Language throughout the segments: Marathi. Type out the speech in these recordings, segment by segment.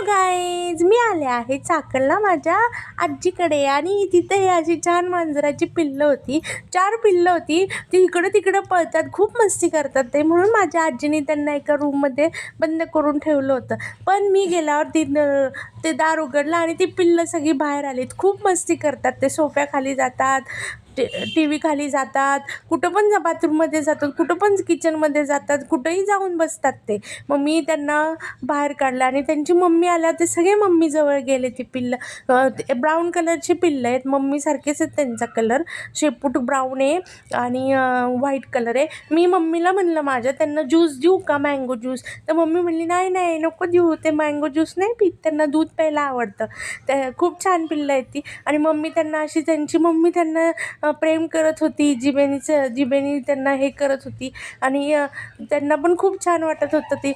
गाईज, मी आले आहे चाकणला माझ्या आजीकडे आणि तिथे अशी छान मांजराची पिल्लं होती. 4 पिल्लं होती. ती इकडं तिकडं पळतात, खूप मस्ती करतात ते, म्हणून माझ्या आजीने त्यांना एका रूममध्ये बंद करून ठेवलं होतं. पण मी गेल्यावर ते दार उघडलं आणि ती पिल्लं सगळी बाहेर आलीत. खूप मस्ती करतात ते, सोफ्याखाली जातात, टी व्ही खाली जातात, कुठं पण बाथरूममध्ये जातात, कुठं पण किचनमध्ये जातात, कुठंही जाऊन बसतात ते. मग मी त्यांना बाहेर काढलं आणि त्यांची मम्मी आल्या, ते सगळे मम्मीजवळ गेले. ती पिल्लं ब्राऊन कलरची पिल्लं आहेत, मम्मीसारखेच आहेत त्यांचा कलर, शेपूट ब्राऊन आहे आणि व्हाईट कलर आहे. मी मम्मीला म्हणलं माझ्या त्यांना ज्यूस देऊ का, मँगो ज्यूस? तर मम्मी म्हणली नाही नाही नको देऊ, ते मँगो ज्यूस नाही पीत, त्यांना दूध प्यायला आवडतं. त्या खूप छान पिल्लं आहेत ती. आणि मम्मी त्यांना अशी, त्यांची मम्मी त्यांना प्रेम करत होती, जिभेनी त्यांना हे करत होती आणि त्यांना पण खूप छान वाटत होतं ते.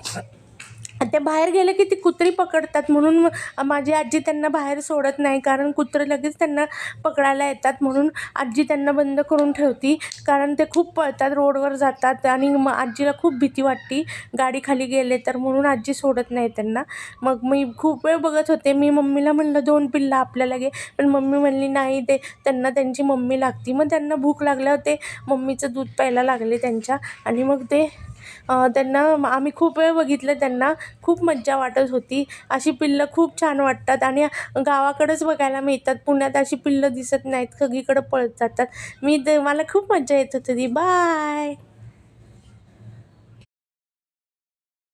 ते बाहेर गेले की ती कुत्री पकडतात, म्हणून माझी आजी त्यांना बाहेर सोडत नाही, कारण कुत्रं लगेच त्यांना पकडायला येतात, म्हणून आजी त्यांना बंद करून ठेवती, कारण ते खूप पळतात, रोडवर जातात आणि आजीला खूप भीती वाटते गाडी खाली गेले तर, म्हणून आजी सोडत नाही त्यांना. मग मी खूप वेळ बघत होते. मी मम्मीला म्हणलं 2 पिल्लं आपल्याला घे, पण मम्मी म्हणली नाही, ते त्यांना त्यांची मम्मी लागती. मग त्यांना भूक लागल्यावर ते मम्मीचं दूध प्यायला लागले त्यांच्या, आणि मग ते त्यांना आम्ही खूप वेळ बघितलं. त्यांना खूप मज्जा वाटत होती. अशी पिल्लं खूप छान वाटतात आणि गावाकडेच बघायला मिळतात, पुण्यात अशी पिल्लं दिसत नाहीत, सगळीकडं पळत जातात. मला खूप मज्जा येत होती. बाय.